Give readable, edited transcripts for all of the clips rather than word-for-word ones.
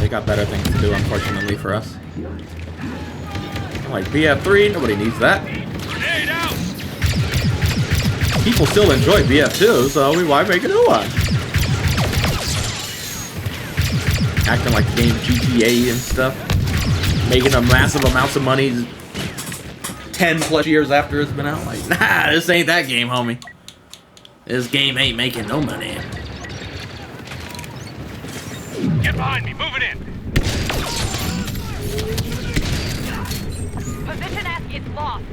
they got better things to do, unfortunately, for us. Like BF3, nobody needs that. People still enjoy BF2, so why make a new one? Acting like the game GTA and stuff. Making a massive amounts of money 10+ years after it's been out. Like, nah, this ain't that game, homie. This game ain't making no money. Get behind me, move it in. Position S is lost.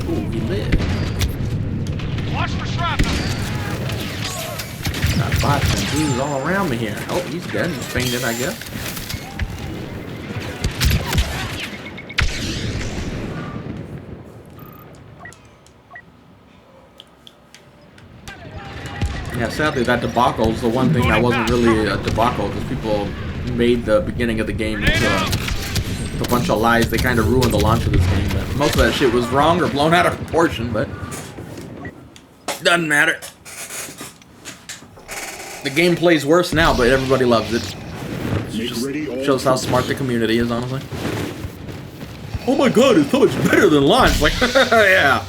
Ooh, he lived. Watch for shrapnel. Got bots and dudes all around me here. Oh, he's dead. He's fainted, I guess. Yeah, sadly that debacle is the one thing that wasn't really a debacle, because people made the beginning of the game into a bunch of lies. They kind of ruined the launch of this game, but most of that shit was wrong or blown out of proportion, but doesn't matter. The game plays worse now, but everybody loves it. It just shows how smart the community is, honestly. Oh my god, it's so much better than launch. Like, yeah.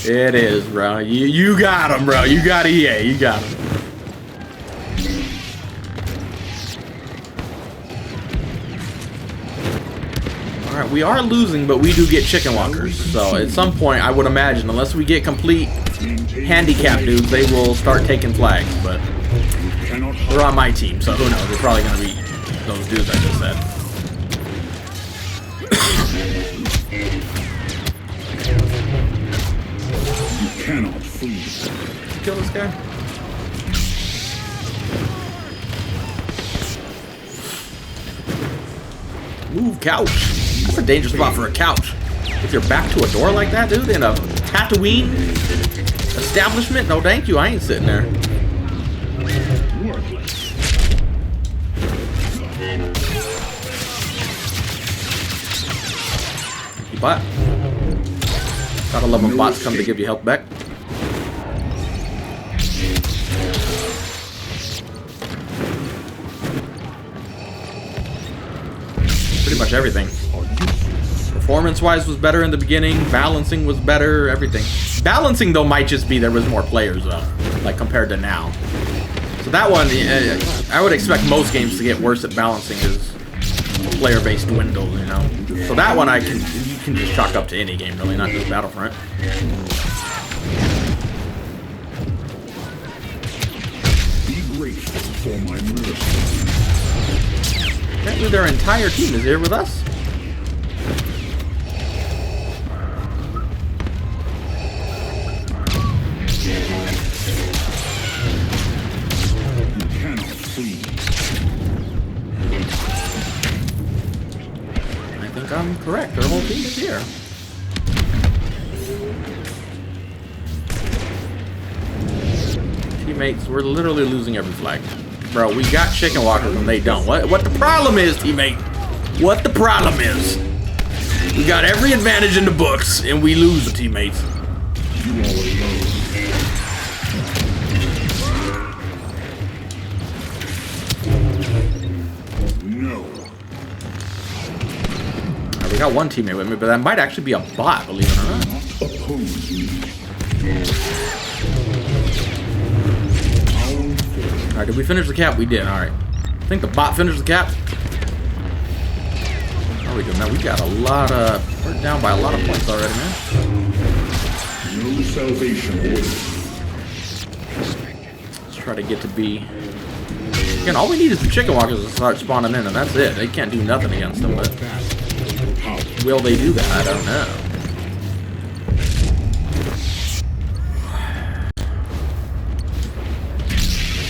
It is, bro. You got him, bro. You got EA. You got him. Alright, we are losing, but we do get chicken walkers. So at some point, I would imagine, unless we get complete handicap dudes, they will start taking flags. But they're on my team, so who knows? They're probably going to be those dudes I just said. Cannot freeze. Kill this guy. Move, couch. That's a dangerous spot for a couch. With your back to a door like that, dude, in a Tatooine establishment? No, thank you. I ain't sitting there. Bot. Gotta love when bots come to give you health back. Pretty much everything. Performance-wise was better in the beginning. Balancing was better. Everything. Balancing, though, might just be there was more players, though. Like, compared to now. So that one, I would expect most games to get worse at balancing as the player base dwindles, you know. So that one you can just chalk up to any game, really, not just Battlefront. Be grateful for my mercy. Apparently their entire team is here with us. You cannot freeze. I think I'm correct. Their whole team is here. Teammates, we're literally losing every flag. Bro, we got chicken walkers and they don't. What the problem is, teammate? What the problem is? We got every advantage in the books and we lose the teammates. You already know. No. We got one teammate with me, but that might actually be a bot, believe it or not. Oppose me. Alright, did we finish the cap? We did, alright. I think the bot finished the cap. How are we doing, man? We got a lot of... We're down by a lot of points already, man. No salvation awaits. Let's try to get to B. Again, all we need is the chicken walkers to start spawning in, and that's it. They can't do nothing against them, but... Will they do that? I don't know.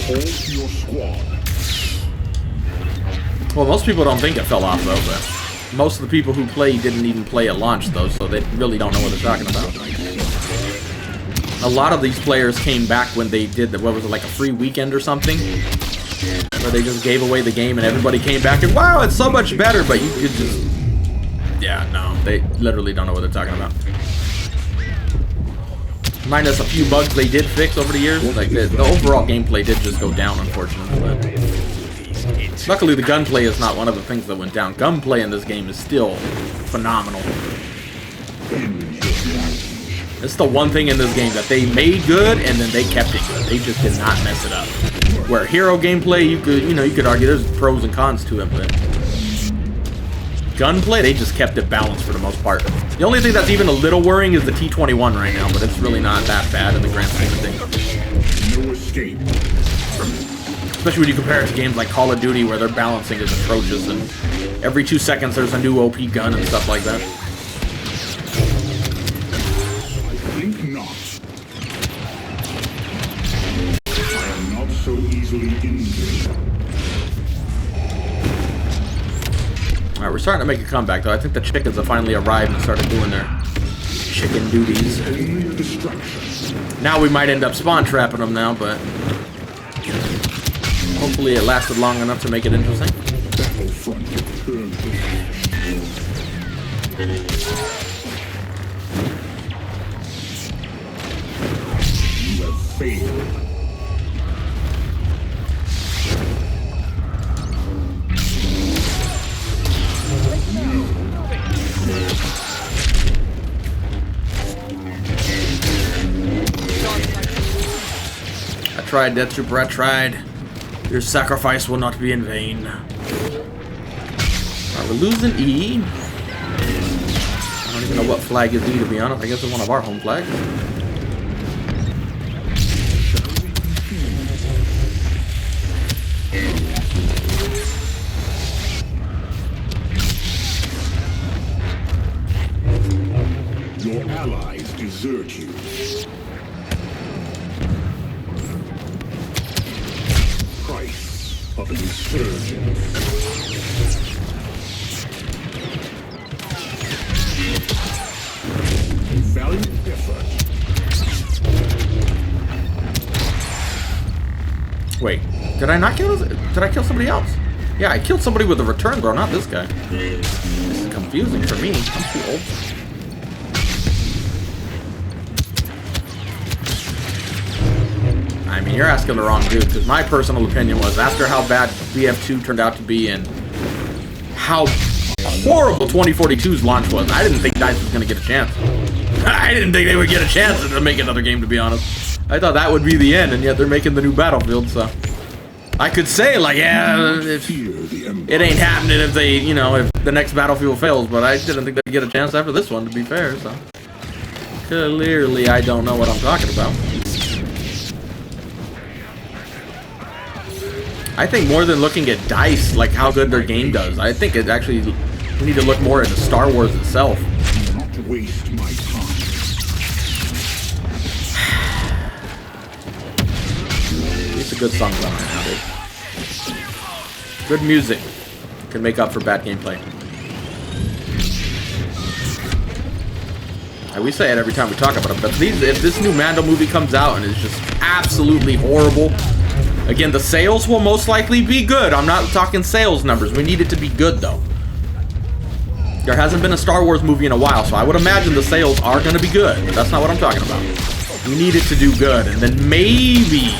Hold your squad. Well, most people don't think it fell off, though, but most of the people who play didn't even play at launch, though, so they really don't know what they're talking about. A lot of these players came back when they did, what was it, like a free weekend or something? Where they just gave away the game and everybody came back and, wow, it's so much better, but you could just... Yeah, no, they literally don't know what they're talking about. Minus a few bugs they did fix over the years. Like the overall gameplay did just go down, unfortunately. But Luckily, the gunplay is not one of the things that went down. Gunplay in this game is still phenomenal. It's the one thing in this game that they made good and then they kept it good. They just did not mess it up. Where hero gameplay, you could argue there's pros and cons to it, but gunplay, they just kept it balanced for the most part. The only thing that's even a little worrying is the T-21 right now, but it's really not that bad in the grand scheme of things. No escape. Especially when you compare it to games like Call of Duty, where their balancing is atrocious, and every 2 seconds there's a new OP gun and stuff like that. Think not. I am not so easily injured. Alright, we're starting to make a comeback, though. I think the chickens have finally arrived and started doing their chicken duties. Only a distraction. Now we might end up spawn trapping them now, but hopefully it lasted long enough to make it interesting. Battlefront returned. You have failed. I tried, Death Trooper, I tried. Your sacrifice will not be in vain. Alright, we're losing E. I don't even know what flag is E, to be honest. I guess it's one of our home flags. Your allies desert you. Price of an insurgent. Valiant effort. Wait, did I not kill this? Did I kill somebody else? Yeah, I killed somebody with a return throw, not this guy. This is confusing for me. I'm too old. I mean, you're asking the wrong dude, because my personal opinion was, after how bad BF2 turned out to be and how horrible 2042's launch was, I didn't think DICE was going to get a chance. I didn't think they would get a chance to make another game, to be honest. I thought that would be the end, and yet they're making the new Battlefield, so I could say, like, yeah, it ain't happening if they, you know, if the next Battlefield fails, but I didn't think they'd get a chance after this one, to be fair, so clearly I don't know what I'm talking about. I think more than looking at DICE, like how good their game does, I think it actually, we need to look more into Star Wars itself. Do not waste my time. It's a good song going right now, dude. Good music can make up for bad gameplay. And we say it every time we talk about it, but if this new Mando movie comes out and is just absolutely horrible, again, the sales will most likely be good. I'm not talking sales numbers. We need it to be good, though. There hasn't been a Star Wars movie in a while, so I would imagine the sales are going to be good. But that's not what I'm talking about. We need it to do good, and then maybe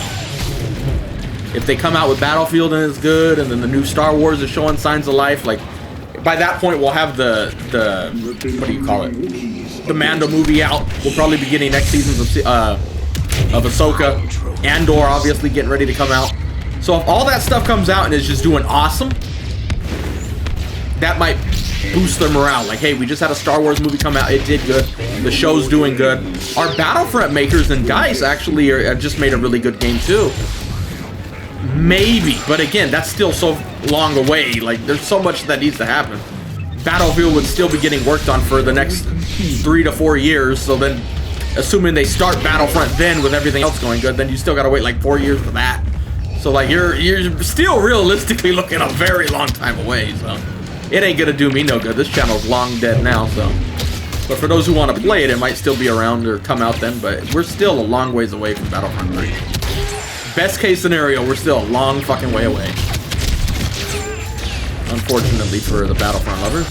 if they come out with Battlefield and it's good, and then the new Star Wars is showing signs of life, like, by that point we'll have the what do you call it? The Mando movie out. We'll probably be getting next seasons of Ahsoka. Andor obviously getting ready to come out. So if all that stuff comes out and is just doing awesome, that might boost their morale. Like, hey, we just had a Star Wars movie come out. It did good. The show's doing good. Our Battlefront makers and DICE actually have just made a really good game too. Maybe, but again, that's still so long away. Like, there's so much that needs to happen. Battlefield would still be getting worked on for the next 3 to 4 years, so then assuming they start Battlefront then with everything else going good, then you still gotta wait like 4 years for that. So like you're still realistically looking a very long time away, so it ain't gonna do me no good. This channel's long dead now, so. But for those who want to play it, it might still be around or come out then, but we're still a long ways away from Battlefront 3. Best case scenario, we're still a long fucking way away. Unfortunately for the Battlefront lovers.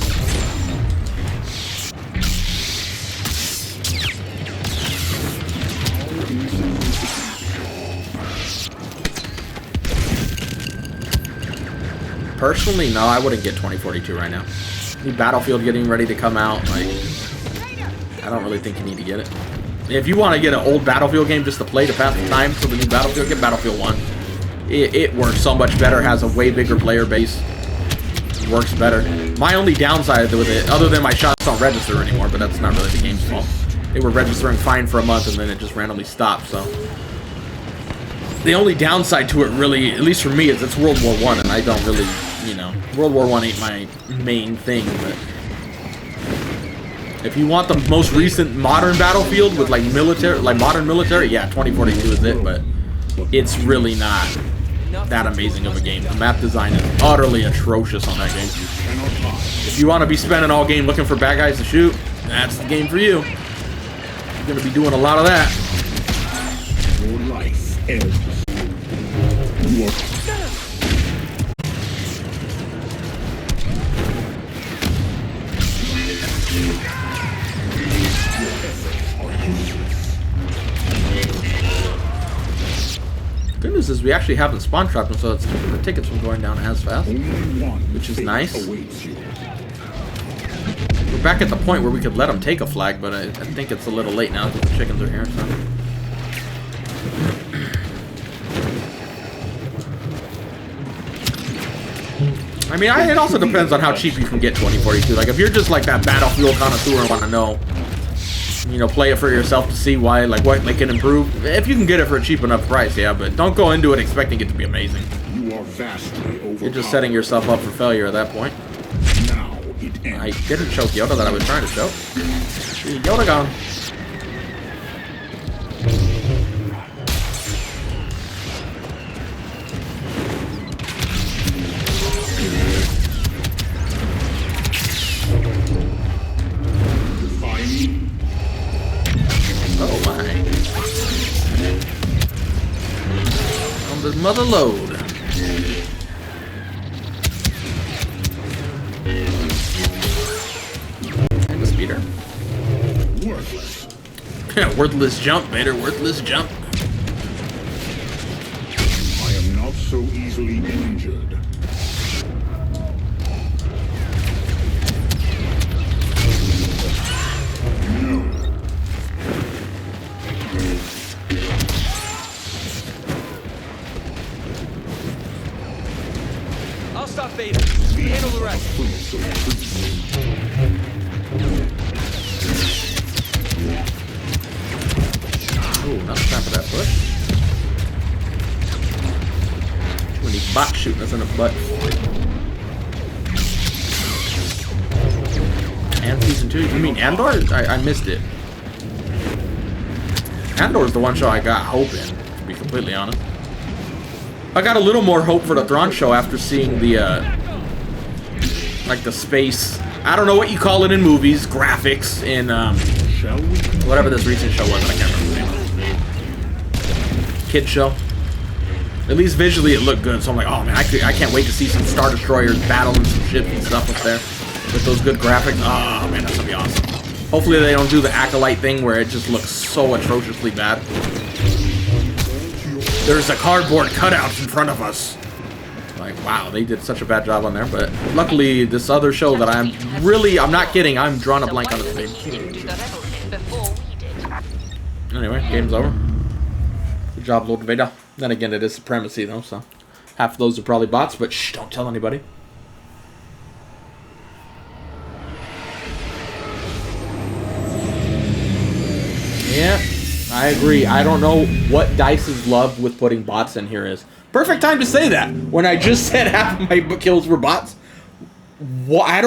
Personally, no, I wouldn't get 2042 right now. New Battlefield getting ready to come out. Like, I don't really think you need to get it. If you want to get an old Battlefield game just to play to pass the time for the new Battlefield, get Battlefield 1. It works so much better, has a way bigger player base. Works better. My only downside with it, other than my shots don't register anymore, but that's not really the game's fault. They were registering fine for a month and then it just randomly stopped, so. The only downside to it really, at least for me, is it's World War I, and I don't really, you know, World War I ain't my main thing, but if you want the most recent modern Battlefield with like military, like modern military, yeah, 2042 is it, but it's really not that amazing of a game. The map design is utterly atrocious on that game. If you want to be spending all game looking for bad guys to shoot, that's the game for you. You're going to be doing a lot of that. Your life ends. You are Good news is we actually haven't spawn trapped them, so it's keeping the tickets from going down as fast, which is nice. We're back at the point where we could let them take a flag, but I think it's a little late now because the chickens are here. So. I mean, it also depends on how cheap you can get 2042. Like, if you're just like that Battlefield connoisseur and want to know, you know, play it for yourself to see why, like, what they can improve. If you can get it for a cheap enough price, yeah, but don't go into it expecting it to be amazing. You are vastly overpowered. You're just setting yourself up for failure at that point. Now it ends. I didn't choke Yoda that I was trying to choke. Yoda gone. Oh my. On the mother load. And the speeder. Worthless. Worthless jump, Vader. Worthless jump. I am not so easily injured. I'll stop Vader. You handle the rest. Oh, not time for that push. We need bot shooting us in the butt. And season 2? You mean Andor? I missed it. Andor's the one show I got hope in, to be completely honest. I got a little more hope for the Thrawn show after seeing the, like the space, I don't know what you call it in movies, graphics in, whatever this recent show was, I can't remember the name. Kid show. At least visually it looked good, so I'm like, oh man, I can't wait to see some Star Destroyers battling some ships and stuff up there. With those good graphics. Oh man, that's gonna be awesome. Hopefully they don't do the Acolyte thing where it just looks so atrociously bad. There's a cardboard cutout in front of us. Like, wow, they did such a bad job on there. But luckily, this other show that I'm not kidding, I'm drawing a blank on its name. Anyway, game's over. Good job, Lord Vader. Then again, it is Supremacy, though, so half of those are probably bots, but shh, don't tell anybody. Yeah, I agree. I don't know what DICE's love with putting bots in here is. Perfect time to say that when I just said half of my kills were bots. What? I don't